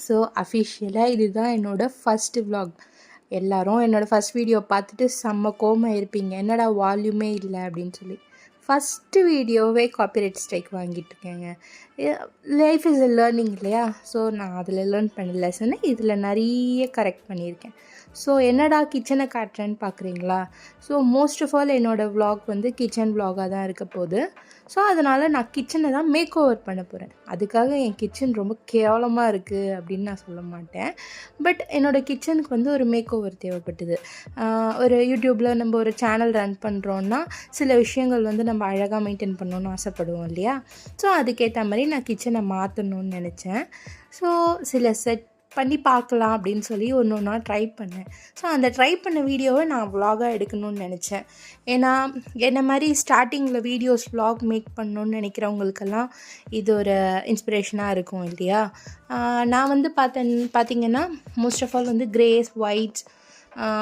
So அஃபிஷியலாக இதுதான் என்னோடய ஃபஸ்ட்டு vlog. எல்லோரும் என்னோடய ஃபஸ்ட் வீடியோ பார்த்துட்டு செம்ம கோவமாக இருப்பீங்க, என்னடா வால்யூமே இல்லை அப்படின்னு சொல்லி. ஃபஸ்ட்டு வீடியோவே காப்பிரைட் ஸ்ட்ரைக் வாங்கிட்டுருக்கேங்க. லைஃப் இஸ் எ லேர்னிங் இல்லையா? ஸோ நான் அதில் லேர்ன் பண்ண லெசனை இதில் நிறைய கரெக்ட் பண்ணியிருக்கேன். ஸோ என்னடா கிச்சனை காட்டுறேன்னு பார்க்குறீங்களா? ஸோ மோஸ்ட் ஆஃப் ஆல் என்னோடய vlog வந்து கிச்சன் vlog-ஆக தான் இருக்க போகுது. ஸோ அதனால் நான் கிச்சனை தான் மேக் ஓவர் பண்ண போகிறேன். அதுக்காக என் கிச்சன் ரொம்ப கேவலமாக இருக்குது அப்படின்னு நான் சொல்ல மாட்டேன். பட் என்னோடய கிச்சனுக்கு வந்து ஒரு மேக் ஓவர் தேவைப்பட்டது. ஒரு யூடியூப்பில் நம்ம ஒரு சேனல் ரன் பண்ணுறோன்னா சில விஷயங்கள் வந்து நம்ம அழகாக மெயின்டைன் பண்ணணுன்னு ஆசைப்படுவோம் இல்லையா? ஸோ அதுக்கேற்ற மாதிரி நான் கிச்சனை மாற்றணும்னு நினச்சேன். ஸோ சில செட் பண்ணி பார்க்கலாம் அப்படின்னு சொல்லி ஒன்று ஒன்றா ட்ரை பண்ணேன். ஸோ அந்த ட்ரை பண்ண வீடியோவை நான் vlog-ஆக எடுக்கணும்னு நினச்சேன். ஏன்னா என்ன மாதிரி ஸ்டார்டிங்கில் வீடியோஸ் vlog மேக் பண்ணணுன்னு நினைக்கிறவங்களுக்கெல்லாம் இது ஒரு இன்ஸ்பிரேஷனாக இருக்கும் இல்லையா? நான் வந்து பார்த்திங்கன்னா மோஸ்ட் ஆஃப் ஆல் வந்து கிரேஸ், ஒயிட்ஸ்,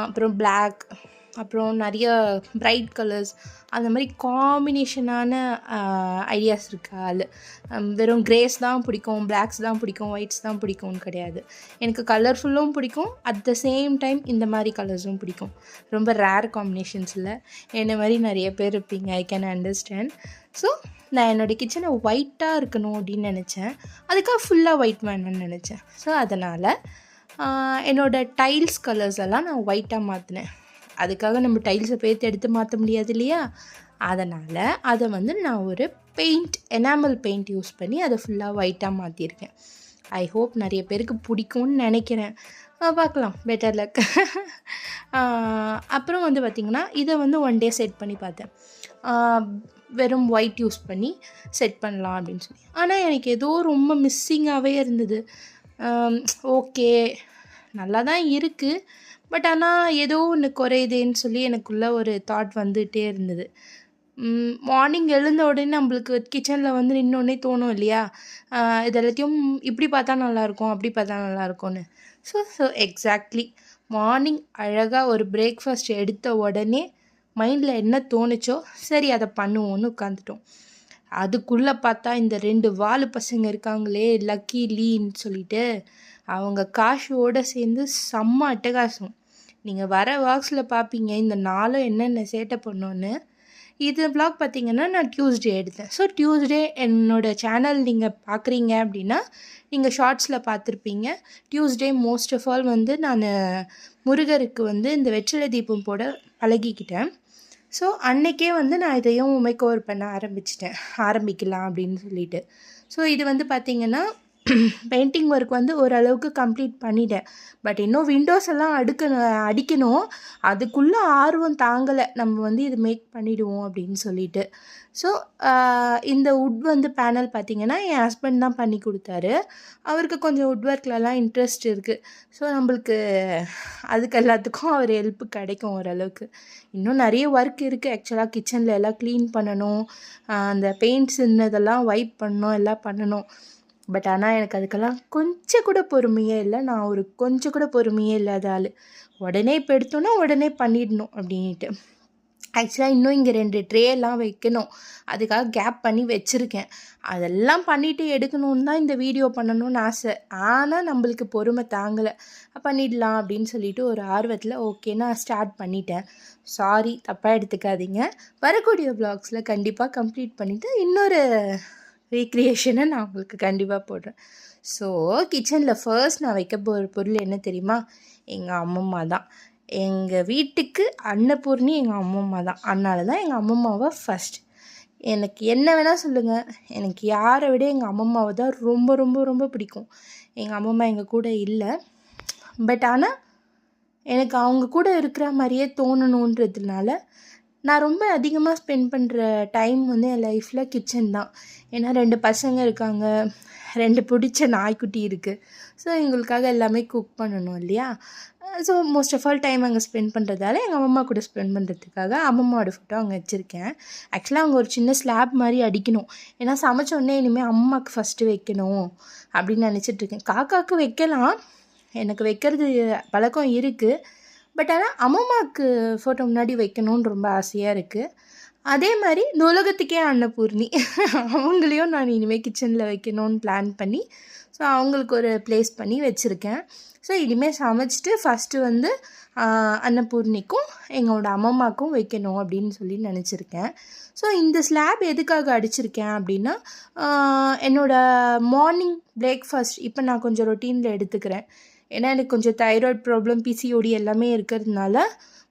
அப்புறம் பிளாக், அப்புறம் நிறைய பிரைட் கலர்ஸ், அந்த மாதிரி காம்பினேஷனான ஐடியாஸ் இருக்கா ஆள். வெறும் கிரேஸ் தான் பிடிக்கும், பிளாக்ஸ் தான் பிடிக்கும், ஒயிட்ஸ் தான் பிடிக்கும்னு கிடையாது. எனக்கு கலர்ஃபுல்லும் பிடிக்கும், அட் த சேம் டைம் இந்த மாதிரி கலர்ஸும் பிடிக்கும். ரொம்ப ரேர் காம்பினேஷன்ஸில் என்ன மாதிரி நிறைய பேர் இருப்பீங்க, ஐ கேன் அண்டர்ஸ்டாண்ட். ஸோ நான் என்னோடய கிச்சனை ஒயிட்டாக இருக்கணும் அப்படின்னு நினச்சேன். அதுக்காக ஃபுல்லாக ஒயிட் வேணும்னு நினச்சேன். ஸோ அதனால் என்னோடய டைல்ஸ் கலர்ஸ் எல்லாம் நான் ஒயிட்டாக மாற்றினேன். அதுக்காக நம்ம டைல்ஸை பேர்த்து எடுத்து மாற்ற முடியாது இல்லையா? அதனால் அதை வந்து நான் ஒரு எனாமல் பெயிண்ட் யூஸ் பண்ணி அதை ஃபுல்லாக ஒயிட்டாக மாற்றிருக்கேன். ஐ ஹோப் நிறைய பேருக்கு பிடிக்கும்னு நினைக்கிறேன். பார்க்கலாம், பெட்டர் லக். அப்புறம் வந்து பார்த்திங்கன்னா இதை வந்து ஒன் டே செட் பண்ணி பார்த்தேன். வெறும் ஒயிட் யூஸ் பண்ணி செட் பண்ணலாம் அப்படின்னு சொல்லி. ஆனால் எனக்கு ஏதோ ரொம்ப மிஸ்ஸிங்காகவே இருந்தது. ஓகே, நல்லா தான் இருக்குது, பட் ஆனால் ஏதோ ஒன்று குறையுதேன்னு சொல்லி எனக்குள்ளே ஒரு தாட் வந்துகிட்டே இருந்தது. மார்னிங் எழுந்த உடனே நம்மளுக்கு கிச்சனில் வந்து நின்னோடனே தோணும் இல்லையா? இது எல்லாத்தையும் இப்படி பார்த்தா நல்லாயிருக்கும், அப்படி பார்த்தா நல்லாயிருக்கும்னு. ஸோ எக்ஸாக்ட்லி மார்னிங் அழகாக ஒரு பிரேக்ஃபாஸ்ட் எடுத்த உடனே மைண்டில் என்ன தோணுச்சோ சரி அதை பண்ணுவோன்னு உட்காந்துட்டோம். அதுக்குள்ளே பார்த்தா இந்த 2 வாலு பசங்க இருக்காங்களே, லக்கி லீன்னு சொல்லிட்டு, அவங்க காஷோடு சேர்ந்து செம்ம அட்டகாசம். நீங்கள் வர வாக்ஸில் பார்ப்பீங்க இந்த நாளும் என்னென்ன சேட்டை பண்ணோன்னு. இது vlog பார்த்திங்கன்னா நான் டியூஸ்டே எடுத்தேன். ஸோ டியூஸ்டே என்னோடய சேனல் நீங்கள் பார்க்குறீங்க அப்படின்னா நீங்கள் ஷார்ட்ஸில் பார்த்துருப்பீங்க. டியூஸ்டே மோஸ்ட் ஆஃப் ஆல் வந்து நான் முருகருக்கு வந்து இந்த வெற்றிலை தீபம் போட பழகிக்கிட்டேன். ஸோ அன்றைக்கே வந்து நான் இதையும் மேக் ஓவர் பண்ண ஆரம்பிக்கலாம் அப்படின்னு சொல்லிட்டு. ஸோ இது வந்து பார்த்திங்கன்னா பெயிண்டிங் ஒர்க் வந்து ஓரளவுக்கு கம்ப்ளீட் பண்ணிட்டேன். பட் இன்னும் விண்டோஸ் எல்லாம் அடிக்கணும். அதுக்குள்ளே ஆர்வம் தாங்கலை, நம்ம வந்து இது மேக் பண்ணிவிடுவோம் அப்படின்னு சொல்லிட்டு. ஸோ இந்த வுட் வந்து பேனல் பார்த்திங்கன்னா என் ஹஸ்பண்ட் தான் பண்ணி கொடுத்தாரு. அவருக்கு கொஞ்சம் வுட் ஒர்க்லலாம் இன்ட்ரெஸ்ட் இருக்குது. ஸோ நம்மளுக்கு அதுக்கு எல்லாத்துக்கும் அவர் ஹெல்ப்பு கிடைக்கும் ஓரளவுக்கு. இன்னும் நிறைய ஒர்க் இருக்குது ஆக்சுவலாக. கிச்சனில் எல்லாம் க்ளீன் பண்ணணும், அந்த பெயிண்ட்ஸ் இதெல்லாம் வைப் பண்ணணும், எல்லாம் பண்ணணும். பட் ஆனால் எனக்கு அதுக்கெல்லாம் கொஞ்சம் கூட பொறுமையே இல்லை. நான் ஒரு கொஞ்சம் கூட பொறுமையே இல்லாத ஆள். உடனே இப்போ எடுத்தோன்னா உடனே பண்ணிடணும் அப்படின்ட்டு. ஆக்சுவலாக இன்னும் இங்கே 2 ட்ரேலாம் வைக்கணும், அதுக்காக கேப் பண்ணி வச்சுருக்கேன். அதெல்லாம் பண்ணிவிட்டு எடுக்கணுன்னு தான் இந்த வீடியோ பண்ணணும்னு ஆசை. ஆனால் நம்மளுக்கு பொறுமை தாங்கலை. பண்ணிடலாம் அப்படின்னு சொல்லிட்டு ஒரு ஆர்வத்தில் ஓகே நான் ஸ்டார்ட் பண்ணிட்டேன். சாரி, தப்பாக எடுத்துக்காதீங்க. வரக்கூடிய vlogsல கண்டிப்பாக கம்ப்ளீட் பண்ணிவிட்டு இன்னொரு ரீக்ரியேஷனை நான் உங்களுக்கு கண்டிப்பாக போடுறேன். ஸோ கிச்சனில் ஃபர்ஸ்ட் நான் வைக்க போகிற பொருள் என்ன தெரியுமா? எங்கள் அம்மம்மா தான். எங்கள் வீட்டுக்கு அன்னபூர்ணி எங்கள் அம்மம்மா தான். அதனால தான் எங்கள் அம்மம்மாவை ஃபஸ்ட். எனக்கு என்ன வேணால் சொல்லுங்கள், எனக்கு யாரை விட எங்கள் அம்மம்மாவை தான் ரொம்ப ரொம்ப ரொம்ப பிடிக்கும். எங்கள் அம்மம்மா எங்கள் கூட இல்லை, பட் ஆனால் எனக்கு அவங்க கூட இருக்கிற மாதிரியே தோணணுன்றதுனால நான் ரொம்ப அதிகமாக ஸ்பெண்ட் பண்ணுற டைம் வந்து என் லைஃப்பில் கிச்சன் தான். ஏன்னா 2 பசங்க இருக்காங்க, 2 பிடிச்ச நாய்க்குட்டி இருக்குது. ஸோ எங்களுக்காக எல்லாமே குக் பண்ணணும் இல்லையா? So most of all time அங்கே ஸ்பெண்ட் பண்ணுறதால எங்கள் அம்மா கூட ஸ்பெண்ட் பண்ணுறதுக்காக அம்மம்மாவோட ஃபோட்டோ அங்கே வச்சுருக்கேன். ஆக்சுவலாக அங்கே ஒரு சின்ன ஸ்லாப் மாதிரி அடிக்கணும். ஏன்னா சமைச்சோடனே இனிமேல் அம்மாவுக்கு ஃபஸ்ட்டு வைக்கணும் அப்படின்னு நினச்சிட்ருக்கேன். காக்காவுக்கு வைக்கலாம், எனக்கு வைக்கிறது பழக்கம் இருக்குது. பட் ஆனால் அம்மம்மாவுக்கு ஃபோட்டோ முன்னாடி வைக்கணுன்னு ரொம்ப ஆசையாக இருக்குது. அதே மாதிரி இந்த உலகத்துக்கே அன்னபூர்ணி அவங்களையும் நான் இனிமேல் கிச்சனில் வைக்கணும்னு பிளான் பண்ணி ஸோ அவங்களுக்கு ஒரு ப்ளேஸ் பண்ணி வச்சுருக்கேன். ஸோ இனிமேல் சமைச்சிட்டு ஃபஸ்ட்டு வந்து அன்னபூர்ணிக்கும் எங்களோட அம்மம்மாக்கும் வைக்கணும் அப்படின்னு சொல்லி நினச்சிருக்கேன். ஸோ இந்த ஸ்லாப் எதுக்காக அடிச்சிருக்கேன் அப்படின்னா, என்னோடய மார்னிங் பிரேக்ஃபாஸ்ட் இப்போ நான் கொஞ்சம் ரொட்டீனில் எடுத்துக்கிறேன். ஏன்னா எனக்கு கொஞ்சம் தைராய்டு ப்ராப்ளம், பிசிஓடி எல்லாமே இருக்கிறதுனால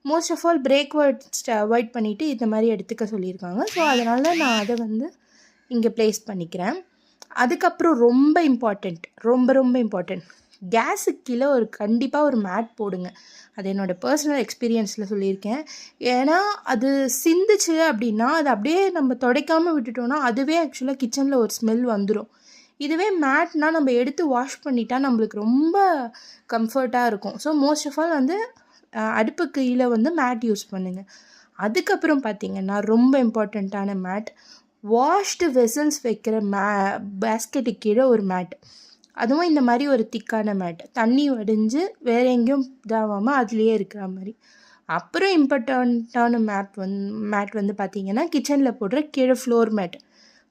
மோஸ்ட் ஆஃப் ஆல் பிரேக்ஃபாஸ்ட்டை அவாய்ட் பண்ணிவிட்டு இந்த மாதிரி எடுத்துக்க சொல்லியிருக்காங்க. ஸோ அதனால் நான் அதை வந்து இங்கே ப்ளேஸ் பண்ணிக்கிறேன். அதுக்கப்புறம் ரொம்ப இம்பார்ட்டண்ட் கேஸுக்கு கீழே கண்டிப்பாக ஒரு மேட் போடுங்க. அது என்னோடய பர்சனல் எக்ஸ்பீரியன்ஸில் சொல்லியிருக்கேன். ஏன்னா அது சிந்துச்சு அப்படின்னா அது அப்படியே நம்ம துடைக்காமல் விட்டுட்டோன்னா அதுவே ஆக்சுவலாக கிச்சனில் ஒரு ஸ்மெல் வந்துடும். இதுவே மேட்னால் நம்ம எடுத்து வாஷ் பண்ணிட்டா நம்மளுக்கு ரொம்ப கம்ஃபர்ட்டாக இருக்கும். ஸோ மோஸ்ட் ஆஃப் ஆல் வந்து அடுப்புக்கு கீழே வந்து மேட் யூஸ் பண்ணுங்கள். அதுக்கப்புறம் பார்த்திங்கன்னா ரொம்ப இம்பார்ட்டண்ட்டான மேட், வாஷ்டு வெசல்ஸ் வைக்கிற பேஸ்கெட்டுக்கு கீழே ஒரு மேட், அதுவும் இந்த மாதிரி ஒரு திக்கான மேட், தண்ணி வடிஞ்சு வேறு எங்கேயும் இதாகாமல் அதுலேயே இருக்கிற மாதிரி. அப்புறம் இம்பார்ட்டண்ட்டான மேட் வந்து பார்த்திங்கன்னா கிச்சனில் போடுற கீழே ஃப்ளோர் மேட்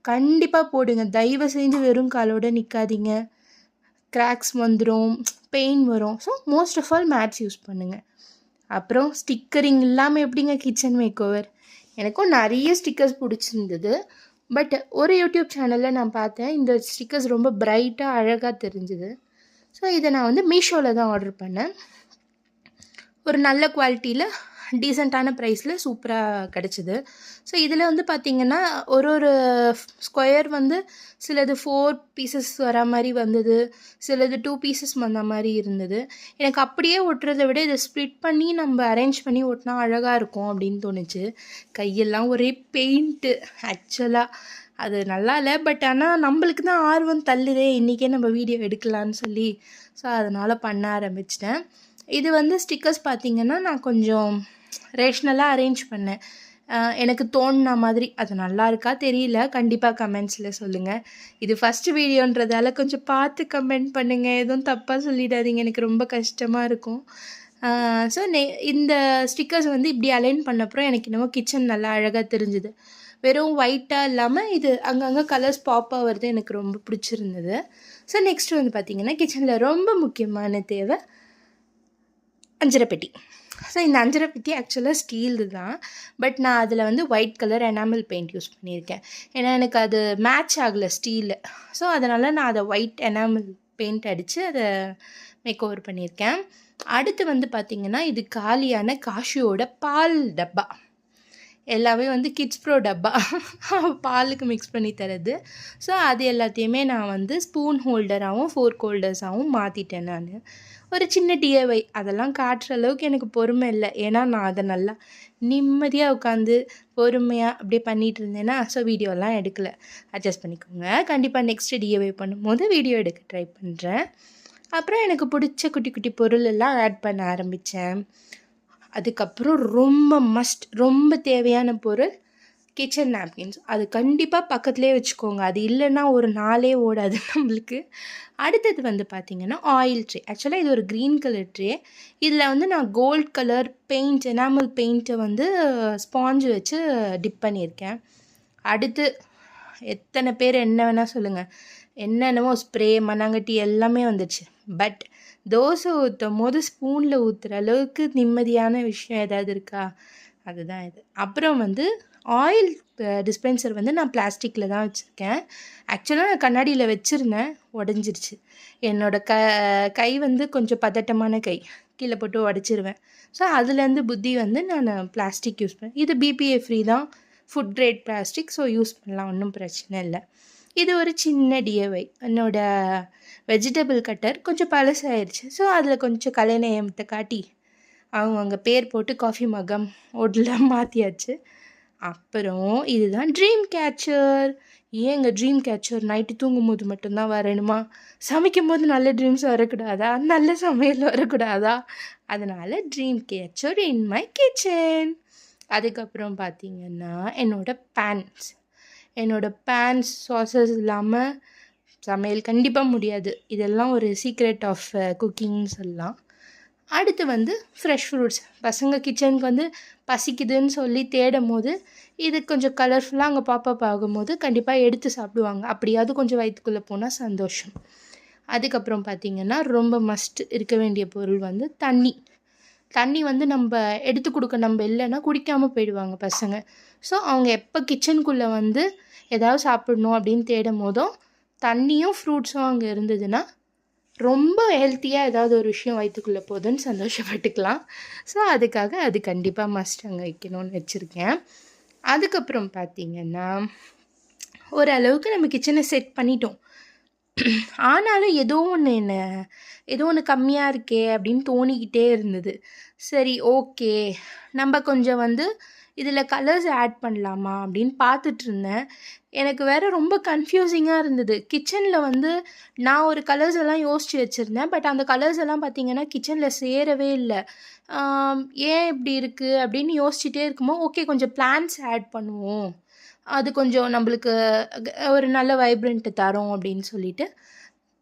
கண்டிப்பாக போடுங்க. தயவு செஞ்சு வெறும் காலோடு நிற்காதீங்க, கிராக்ஸ் வந்துடும், பெயின் வரும். So most of all mats use பண்ணுங்கள். அப்புறம் ஸ்டிக்கரிங் இல்லாமல் எப்படிங்க கிச்சன் மேக் ஓவர்? எனக்கும் நிறைய ஸ்டிக்கர்ஸ் பிடிச்சிருந்தது. பட் ஒரு யூடியூப் சேனலில் நான் பார்த்தேன், இந்த ஸ்டிக்கர்ஸ் ரொம்ப பிரைட்டாக அழகாக தெரிஞ்சுது. ஸோ இதை நான் வந்து மீஷோவில் தான் ஆர்டர் பண்ணேன். ஒரு நல்ல குவாலிட்டியில் டீசெண்டான ப்ரைஸில் சூப்பராக கிடச்சிது. ஸோ இதில் வந்து பார்த்திங்கன்னா ஒரு ஸ்கொயர் வந்து சிலது 4 பீசஸ் வர மாதிரி வந்தது, சிலது 2 பீசஸ் வந்த மாதிரி இருந்தது. எனக்கு அப்படியே ஒட்டுறதை விட இதை ஸ்ப்ளிட் பண்ணி நம்ம அரேஞ்ச் பண்ணி ஒட்டினா அழகாக இருக்கும் அப்படின்னு தோணுச்சு. கையெல்லாம் ஒரே பெயிண்ட்டு, ஆக்சுவலாக அது நல்லா இல்லை. பட் ஆனால் நம்மளுக்கு தான் ஆர்வம் தள்ளுதே, இன்றைக்கே நம்ம வீடியோ எடுக்கலான்னு சொல்லி. ஸோ அதனால் பண்ண ஆரம்பிச்சிட்டேன். இது வந்து ஸ்டிக்கர்ஸ் பார்த்திங்கன்னா நான் கொஞ்சம் ரேஷ்னலாக அரேஞ்ச் பண்ணேன். எனக்கு தோணுன மாதிரி. அது நல்லா இருக்கா தெரியல, கண்டிப்பாக கமெண்ட்ஸில் சொல்லுங்கள். இது ஃபஸ்ட்டு வீடியோன்றதால கொஞ்சம் பார்த்து கமெண்ட் பண்ணுங்கள், எதுவும் தப்பாக சொல்லிடாதீங்க, எனக்கு ரொம்ப கஷ்டமாக இருக்கும். ஸோ இந்த ஸ்டிக்கர்ஸ் வந்து இப்படி அலைன் பண்ணப்புறம் எனக்கு என்னமோ கிச்சன் நல்லா அழகாக தெரிஞ்சுது. வெறும் ஒயிட்டாக இல்லாமல் இது அங்கங்கே கலர்ஸ் பாப்பாக வருது, எனக்கு ரொம்ப பிடிச்சிருந்தது. ஸோ நெக்ஸ்ட்டு வந்து பார்த்திங்கன்னா கிச்சனில் ரொம்ப முக்கியமான தேவை அஞ்சரை பெட்டி. ஸோ இந்த அஞ்சரை பெட்டி ஆக்சுவலாக ஸ்டீல்டு தான். பட் நான் அதில் வந்து white colour enamel paint use பண்ணியிருக்கேன். ஏன்னா எனக்கு அது மேட்ச் ஆகலை ஸ்டீலு. ஸோ அதனால் நான் அதை ஒயிட் எனாமல் பெயிண்ட் அடித்து அதை மேக் ஓவர் பண்ணியிருக்கேன். அடுத்து வந்து பார்த்திங்கன்னா இது காலியான காஷியோட பால் டப்பா. எல்லாமே வந்து கிட்ஸ் ப்ரோ டப்பா, பாலுக்கு மிக்ஸ் பண்ணி தரது. ஸோ அது எல்லாத்தையுமே நான் வந்து ஸ்பூன் ஹோல்டராகவும் ஃபோர்க் ஹோல்டர்ஸாகவும் மாற்றிட்டேன். நான் ஒரு சின்ன டிஐஒய் அதெல்லாம் காட்டுற அளவுக்கு எனக்கு பொறுமை இல்லை. ஏன்னா நான் அதை நல்லா நிம்மதியாக உட்காந்து பொறுமையாக அப்படியே பண்ணிகிட்டு இருந்தேன்னா, ஸோ வீடியோலாம் எடுக்கலை, அட்ஜஸ்ட் பண்ணிக்கோங்க. கண்டிப்பாக நெக்ஸ்ட்டு டிஐஒய் பண்ணும்போது வீடியோ எடுக்க ட்ரை பண்ணுறேன். அப்புறம் எனக்கு பிடிச்ச குட்டி குட்டி பொருள் எல்லாம் ஆட் பண்ண ஆரம்பித்தேன். அதுக்கப்புறம் ரொம்ப தேவையான பொருள் கிச்சன் நாப்கின்ஸ். அது கண்டிப்பாக பக்கத்துலேயே வச்சுக்கோங்க. அது இல்லைன்னா ஒரு நாளே ஓடாது நம்மளுக்கு. அடுத்தது வந்து பார்த்திங்கன்னா ஆயில் ட்ரே. ஆக்சுவலாக இது ஒரு க்ரீன் கலர் ட்ரே. இதில் வந்து நான் கோல்ட் கலர் பெயிண்ட், எனாமல் பெயிண்ட்டை வந்து ஸ்பாஞ்சு வச்சு டிப் பண்ணியிருக்கேன். அடுத்து எத்தனை பேர் என்ன வேணால் சொல்லுங்கள், என்னென்னமோ ஸ்ப்ரே, மண்ணாங்கட்டி எல்லாமே வந்துடுச்சு. பட் தோசை ஊற்றும் போது ஸ்பூனில் ஊற்றுற அளவுக்கு நிம்மதியான விஷயம் ஏதாவது இருக்கா? அதுதான் இது. அப்புறம் வந்து ஆயில் டிஸ்பென்சர் வந்து நான் பிளாஸ்டிக்கில் தான் வச்சுருக்கேன். ஆக்சுவலாக நான் கண்ணாடியில் வச்சுருந்தேன், உடஞ்சிருச்சு. என்னோடய கை வந்து கொஞ்சம் பதட்டமான கை, கீழே போட்டு உடச்சிருவேன். ஸோ அதுலேருந்து புத்தி வந்து நான் பிளாஸ்டிக் யூஸ் பண்ணேன். இது பிபிஏ ஃப்ரீ தான், food grade plastic. So use பண்ணலாம், ஒன்றும் பிரச்சனை இல்லை. இது ஒரு சின்ன டிஐஒய். என்னோடய வெஜிடபிள் கட்டர் கொஞ்சம் பழசாயிருச்சு. ஸோ அதில் கொஞ்சம் கலைநயத்தை காட்டி அவங்க பேர் போட்டு காஃபி மகம் ஓடலாம் மாற்றியாச்சு. அப்புறம் இதுதான் ட்ரீம் கேச்சர். ஏங்க ட்ரீம் கேச்சர் நைட்டு தூங்கும்போது மட்டும்தான் வரணுமா? சமைக்கும் போது நல்ல ட்ரீம்ஸ் வரக்கூடாதா? நல்ல சமையல் வரக்கூடாதா? அதனால் dream catcher in my kitchen. அதுக்கப்புறம் பார்த்திங்கன்னா என்னோடய பேன்ஸ் சாசஸ் இல்லாமல் சமையல் கண்டிப்பாக முடியாது. இதெல்லாம் ஒரு சீக்ரெட் ஆஃப் குக்கிங்னு சொல்லலாம். அடுத்து வந்து ஃப்ரெஷ் ஃப்ரூட்ஸ். பசங்க கிச்சனுக்கு வந்து பசிக்குதுன்னு சொல்லி தேடும் போது இது கொஞ்சம் கலர்ஃபுல்லாக அங்கே பாப்பப் ஆகும்போது கண்டிப்பாக எடுத்து சாப்பிடுவாங்க. அப்படியாவது கொஞ்சம் வயிற்றுக்குள்ளே போனால் சந்தோஷம். அதுக்கப்புறம் பார்த்திங்கன்னா ரொம்ப மஸ்ட் இருக்க வேண்டிய பொருள் வந்து தண்ணி. தண்ணி வந்து நம்ம எடுத்து கொடுக்க நம்ம இல்லைன்னா குடிக்காமல் போயிடுவாங்க பசங்க. ஸோ அவங்க எப்போ கிச்சனுக்குள்ளே வந்து ஏதாவது சாப்பிடணும் அப்படின்னு தேடும் போதும் தண்ணியும் ஃப்ரூட்ஸும் அங்கே இருந்ததுன்னா ரொம்ப ஹெல்த்தியாக ஏதாவது ஒரு விஷயம் வயிற்றுக்குள்ளே போகுதுன்னு சந்தோஷப்பட்டுக்கலாம். ஸோ அதுக்காக அது கண்டிப்பாக மஸ்ட் அங்கே வைக்கணும்னு வச்சுருக்கேன். அதுக்கப்புறம் பார்த்திங்கன்னா ஓரளவுக்கு நம்ம கிச்சனை செட் பண்ணிட்டோம். ஆனாலும் ஏதோ ஒன்று கம்மியாக இருக்கே அப்படின்னு தோணிக்கிட்டே இருந்தது. சரி, ஓகே, நம்ம கொஞ்சம் வந்து இதில் கலர்ஸ் ஆட் பண்ணலாமா அப்படின்னு பார்த்துட்ருந்தேன். எனக்கு வேறு ரொம்ப கன்ஃப்யூசிங்காக இருந்தது. கிச்சனில் வந்து நான் ஒரு கலர்ஸ் எல்லாம் யோசித்து வச்சுருந்தேன். பட் அந்த கலர்ஸ் எல்லாம் பார்த்திங்கன்னா கிச்சனில் சேரவே இல்லை. ஏன் இப்படி இருக்குது அப்படின்னு யோசிச்சுட்டே இருக்கும்போது, ஓகே கொஞ்சம் பிளான்ட்ஸ் ஆட் பண்ணுவோம், அது கொஞ்சம் நம்மளுக்கு ஒரு நல்ல வைப்ரண்ட்டு தரும் அப்படின்னு சொல்லிட்டு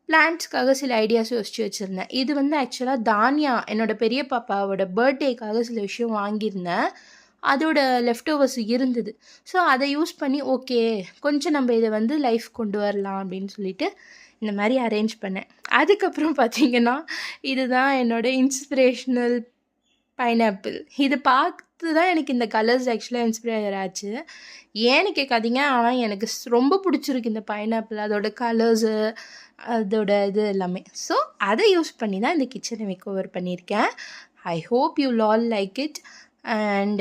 பிளான்ட்ஸ்க்காக சில ஐடியாஸ் யோசித்து வச்சுருந்தேன். இது வந்து ஆக்சுவலாக தானியா என்னோடய பெரிய பாப்பாவோட பர்த்டேக்காக சில விஷயம் வாங்கியிருந்தேன். அதோட லெஃப்ட் ஓவர்ஸ் இருந்தது. ஸோ அதை யூஸ் பண்ணி ஓகே கொஞ்சம் நம்ம இதை வந்து லைஃப் கொண்டு வரலாம் அப்படின்னு சொல்லிட்டு இந்த மாதிரி அரேஞ்ச் பண்ணேன். அதுக்கப்புறம் பார்த்திங்கன்னா இதுதான் என்னோடய இன்ஸ்பிரேஷ்னல் பைனாப்பிள். இது பார்த்து தான் எனக்கு இந்த கலர்ஸ் ஆக்சுவலாக இன்ஸ்பயர் ஆச்சு. ஏன்னு கேட்காதீங்க, ஆனால் எனக்கு ரொம்ப பிடிச்சிருக்கு இந்த பைனாப்பிள், அதோட கலர்ஸு, அதோட இது எல்லாமே. ஸோ அதை யூஸ் பண்ணி தான் இந்த கிச்சனை மேக் ஓவர் பண்ணியிருக்கேன். I hope you all like it. And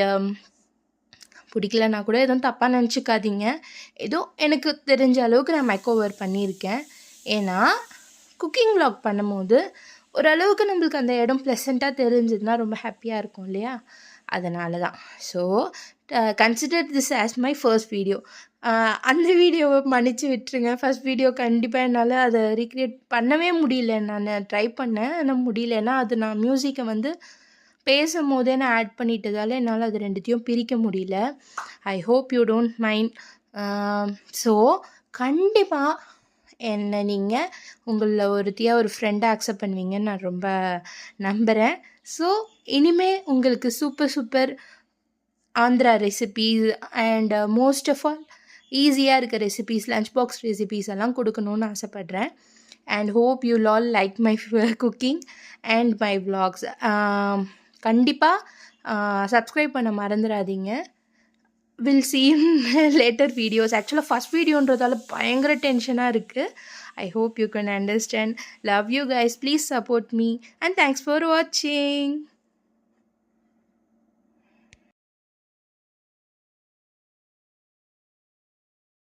பிடிக்கலன்னா கூட எதுவும் தப்பாக நினச்சிக்காதீங்க. ஏதோ எனக்கு தெரிஞ்ச அளவுக்கு நான் மேக் ஓவர் பண்ணியிருக்கேன். ஏன்னா குக்கிங் vlog பண்ணும்போது ஓரளவுக்கு நம்மளுக்கு அந்த இடம் ப்ளசண்ட்டாக தெரிஞ்சதுன்னா ரொம்ப ஹாப்பியாக இருக்கும் இல்லையா? அதனால தான். So consider this as my first video. அந்த வீடியோவை மன்னிச்சு விட்டுருங்க. ஃபர்ஸ்ட் வீடியோ கண்டிப்பாக என்னால் அதை ரீக்ரியேட் பண்ணவே முடியல. நான் ட்ரை பண்ணேன், ஆனால் முடியல. ஏன்னா அது நான் மியூசிக்கை வந்து பேசும் போதே நான் ஆட் பண்ணிட்டதால் என்னால் அது ரெண்டுத்தையும் பிரிக்க முடியல. I hope you don't mind. So கண்டிப்பாக என்னை நீங்கள் உங்களில் ஒருத்தியாக ஒரு ஃப்ரெண்டாக அக்செப்ட் பண்ணுவீங்கன்னு நான் ரொம்ப நம்புகிறேன். ஸோ இனிமேல் உங்களுக்கு super Andhra recipes and most of all ஈஸியாக இருக்க ரெசிபீஸ், லஞ்ச் பாக்ஸ் ரெசிபீஸ் எல்லாம் கொடுக்கணுன்னு ஆசைப்பட்றேன். And hope you all like my cooking and my vlogs. கண்டிப்பாக சப்ஸ்கிரைப் பண்ண மறந்துடாதீங்க. Will see in later videos. ஆக்சுவலாக ஃபஸ்ட் வீடியோன்றதால பயங்கர டென்ஷனாக இருக்குது. I hope you can understand. Love you guys. Please support me and thanks for watching.